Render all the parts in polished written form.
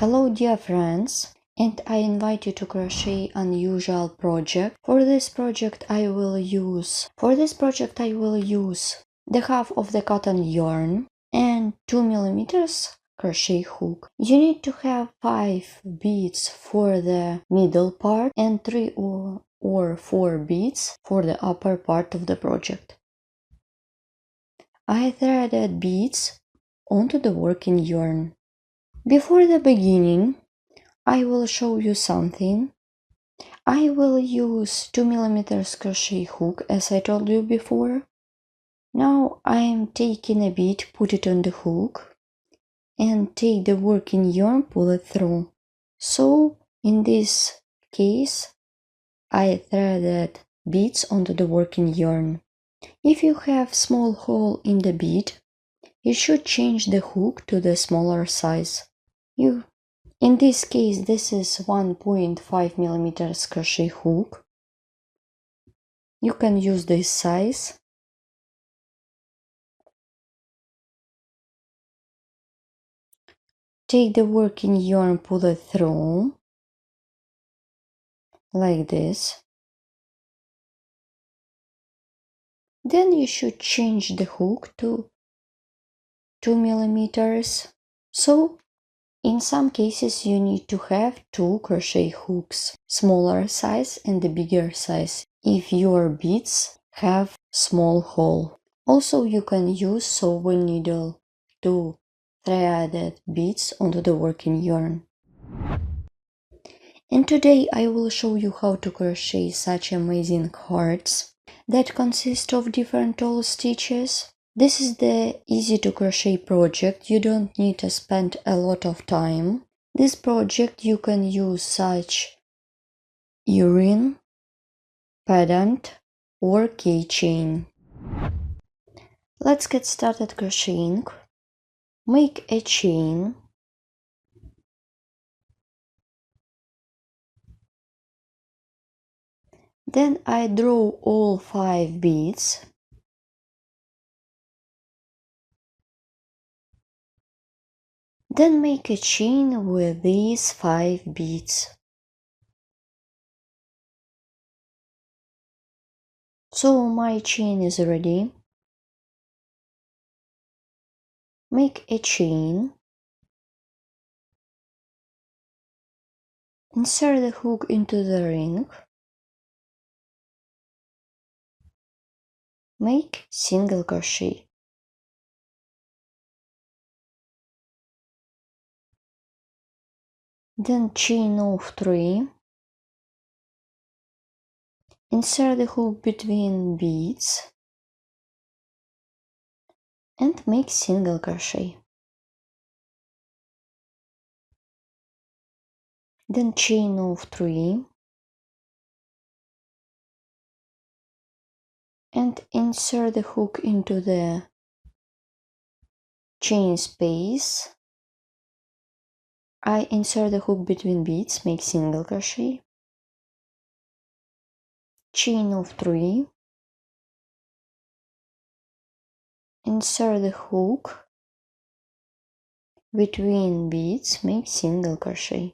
Hello dear friends, and I invite you to crochet unusual project. For this project I will use the half of the cotton yarn and 2mm crochet hook. You need to have 5 beads for the middle part and 3 or 4 beads for the upper part of the project. I threaded beads onto the working yarn. Before the beginning, I will show you something. I will use 2mm crochet hook as I told you before. Now I am taking a bead, put it on the hook, and take the working yarn, pull it through. So in this case, I threaded beads onto the working yarn. If you have small hole in the bead, you should change the hook to the smaller size. In this case, this is 1.5mm crochet hook. You can use this size. Take the working yarn, pull it through, like this. Then you should change the hook to 2mm. So, in some cases you need to have 2 crochet hooks, smaller size and the bigger size, if your beads have small hole. Also, you can use sewing needle to thread beads onto the working yarn. And today I will show you how to crochet such amazing hearts that consist of different tall stitches. This is the easy to crochet project. You don't need to spend a lot of time. This project you can use such earring, pendant or keychain. Let's get started crocheting. Make a chain. Then I draw all 5 beads. Then make a chain with these 5 beads. So my chain is ready. Make a chain. Insert the hook into the ring. Make single crochet. Then chain of 3. Insert the hook between beads and make single crochet. Then chain of 3 and insert the hook into the chain space. I insert the hook between beads, make single crochet, chain of 3, insert the hook between beads, make single crochet,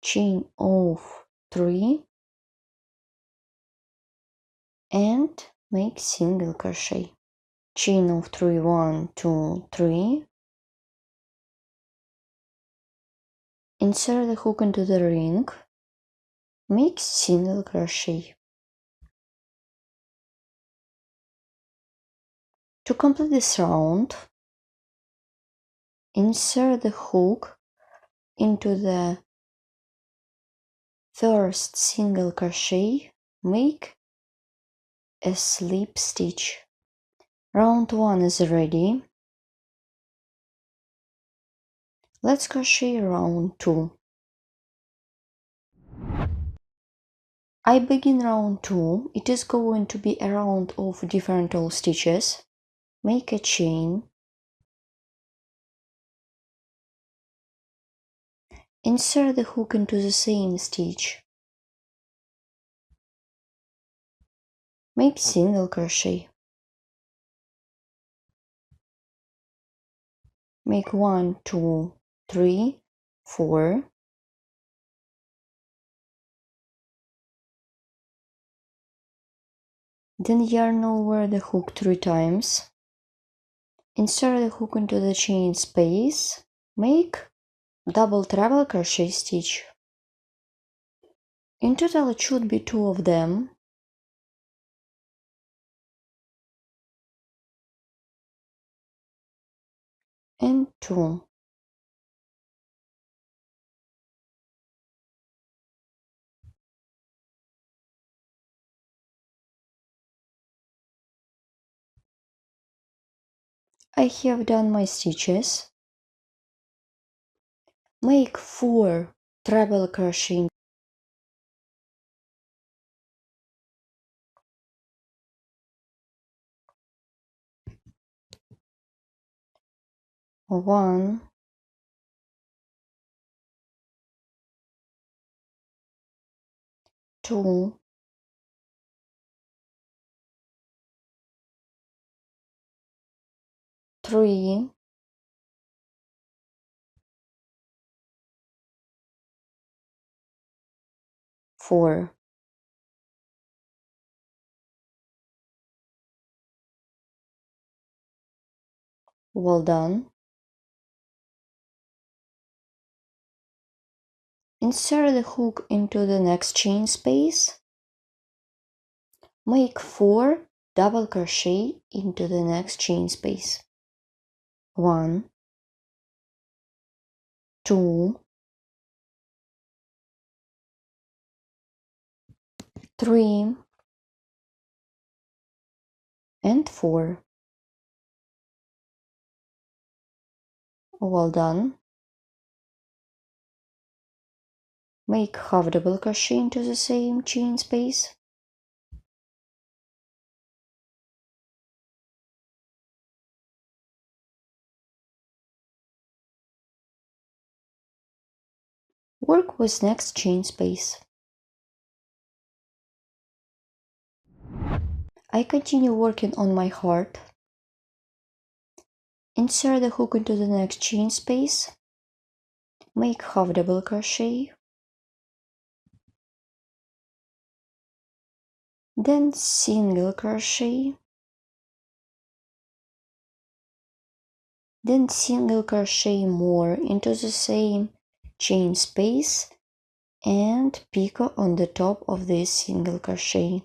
chain of 3 and make single crochet, chain of 3, 1, 2, 3, insert the hook into the ring, make single crochet. To complete this round, insert the hook into the first single crochet, make a slip stitch. Round 1 is ready. Let's crochet round 2. I begin round 2. It is going to be a round of different tall stitches. Make a chain. Insert the hook into the same stitch. Make single crochet. Make 1, 2, 3, 4. Then yarn over the hook 3 times. Insert the hook into the chain space. Make double treble crochet stitch. In total it should be 2 of them. And 2. I have done my stitches. Make 4 treble crochet. 1, 2, 3, 4. Well done. Insert the hook into the next chain space. Make 4 double crochet into the next chain space. 1, 2, 3, and 4. Well done. Make half double crochet into the same chain space. Work with next chain space. I continue working on my heart. Insert the hook into the next chain space. Make half double crochet. Then single crochet. Then single crochet more into the same chain space and picot on the top of this single crochet.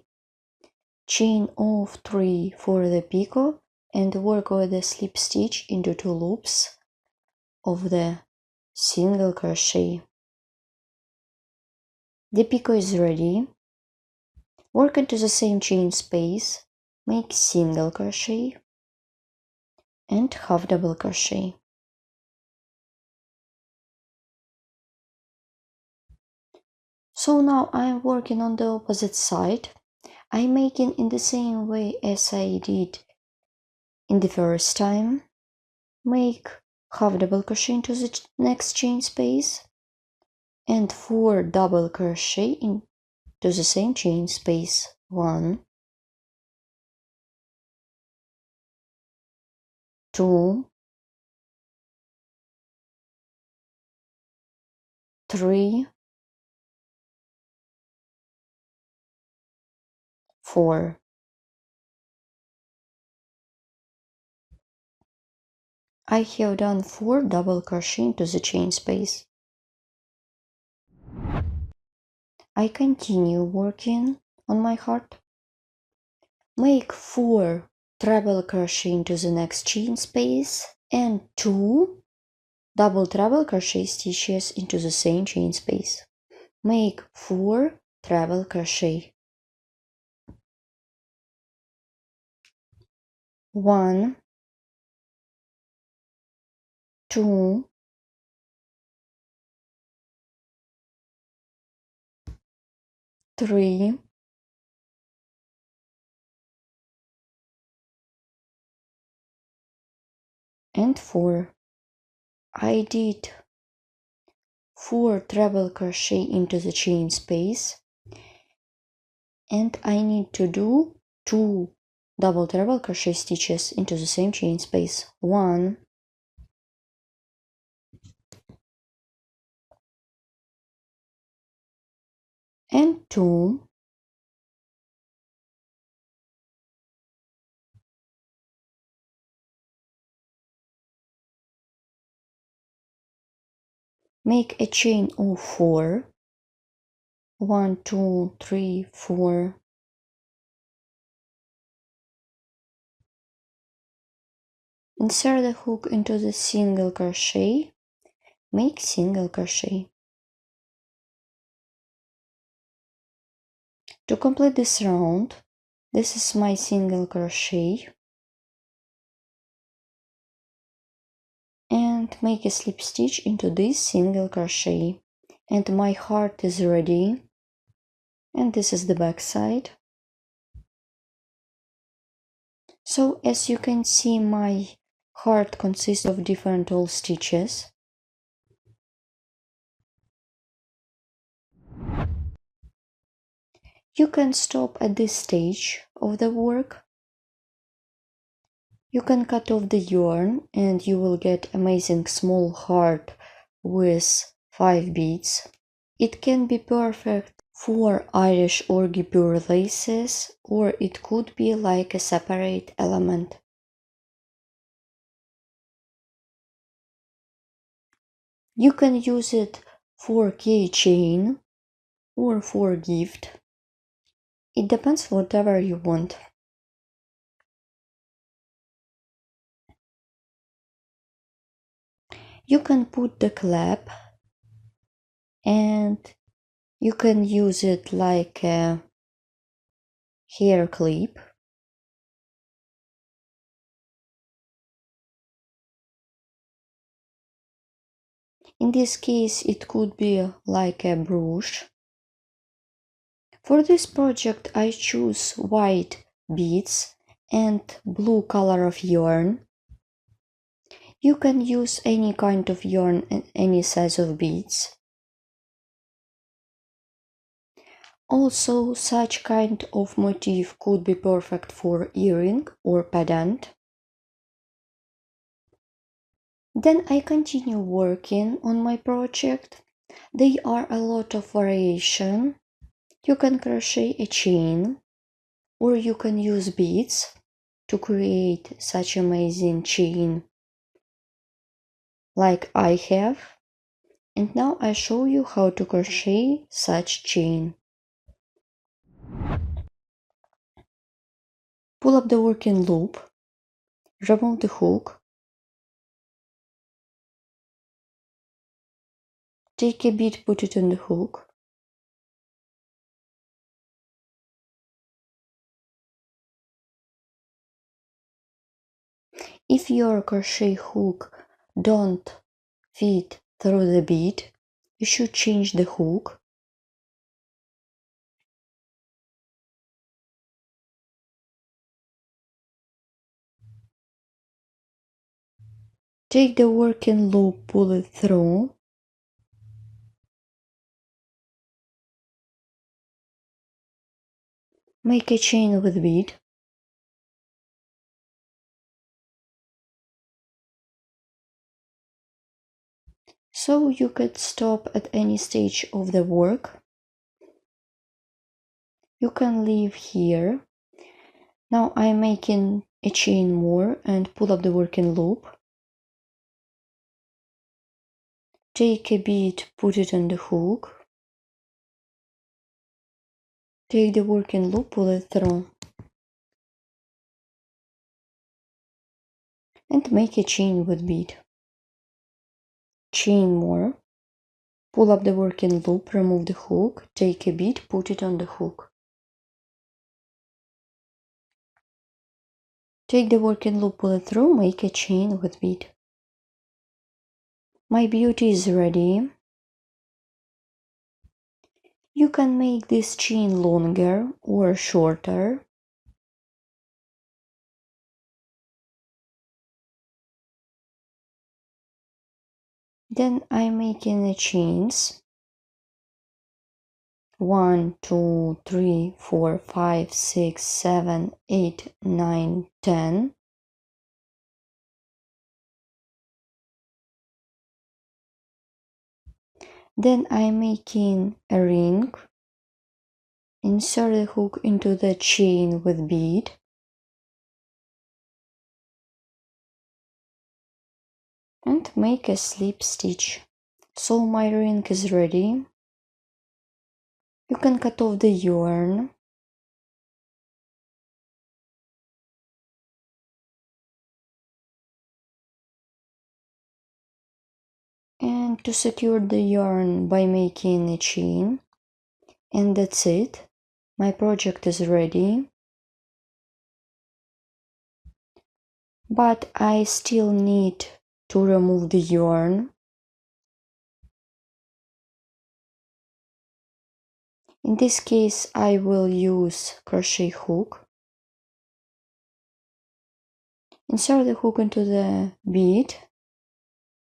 Chain off 3 for the picot and work with the slip stitch into 2 loops of the single crochet. The picot is ready. Work into the same chain space, make single crochet and half double crochet. So now I am working on the opposite side. I'm making in the same way as I did in the first time. Make half double crochet into the next chain space and 4 double crochet into the same chain space. 1, 2, 3, 4. I have done 4 double crochet into the chain space. I continue working on my heart. Make 4 treble crochet into the next chain space and 2 double treble crochet stitches into the same chain space. Make 4 treble crochet. 1, 2, 3, 4. I did 4 treble crochet into the chain space and I need to do 2 double treble crochet stitches into the same chain space. 1, and 2. Make a chain of 4. 1, 2, 3, 4. Insert the hook into the single crochet. Make single crochet. To complete this round, this is my single crochet, and make a slip stitch into this single crochet. And my heart is ready, and this is the back side. So as you can see, my heart consists of different wool stitches. You can stop at this stage of the work. You can cut off the yarn and you will get amazing small heart with 5 beads. It can be perfect for Irish or guipure laces, or it could be like a separate element. You can use it for keychain or for gift. It depends whatever you want. You can put the clap and you can use it like a hair clip. In this case, it could be like a brush. For this project, I choose white beads and blue color of yarn. You can use any kind of yarn and any size of beads. Also, such kind of motif could be perfect for earring or pendant. Then I continue working on my project. There are a lot of variation. You can crochet a chain, or you can use beads to create such amazing chain like I have. And now I show you how to crochet such chain. Pull up the working loop, remove the hook, take a bead, put it on the hook, if your crochet hook don't fit through the bead, you should change the hook. Take the working loop, pull it through, make a chain with bead, so you could stop at any stage of the work. You can leave here. Now I'm making a chain more and pull up the working loop. Take a bead, put it on the hook. Take the working loop, pull it through. And make a chain with bead. Chain more. Pull up the working loop, remove the hook, take a bead, put it on the hook. Take the working loop, pull it through, make a chain with bead. My beauty is ready. You can make this chain longer or shorter. Then I'm making the chains. 1, 2, 3, 4, 5, 6, 7, 8, 9, 10. Then I'm making a ring. Insert the hook into the chain with bead. And make a slip stitch. So my ring is ready. You can cut off the yarn. And to secure the yarn by making a chain. And that's it. My project is ready. But I still need to remove the yarn. In this case, I will use crochet hook. Insert the hook into the bead.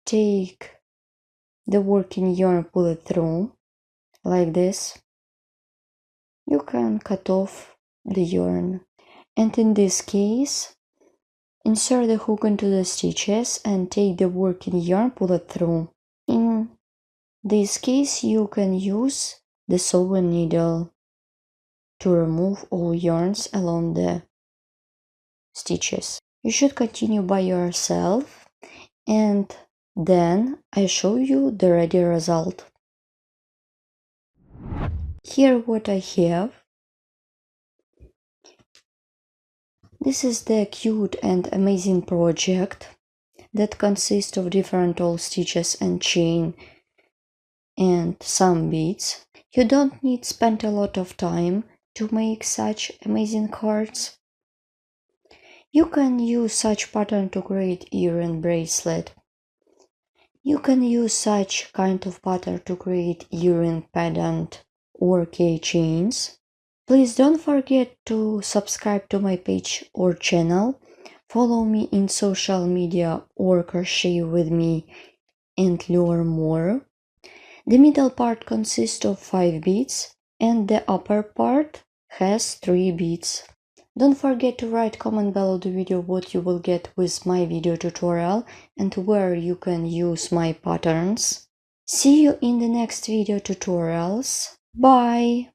Take the working yarn, pull it through like this. You can cut off the yarn. And in this case, insert the hook into the stitches and take the working yarn, pull it through. In this case, you can use the sewing needle to remove all yarns along the stitches. You should continue by yourself, and then I show you the ready result. Here what I have. This is the cute and amazing project that consists of different all stitches and chain and some beads. You don't need to spend a lot of time to make such amazing cards. You can use such pattern to create earring bracelet. You can use such kind of pattern to create earring pendant or keychains. Please don't forget to subscribe to my page or channel, follow me in social media or crochet with me and learn more. The middle part consists of 5 beads and the upper part has 3 beads. Don't forget to write comment below the video what you will get with my video tutorial and where you can use my patterns. See you in the next video tutorials. Bye!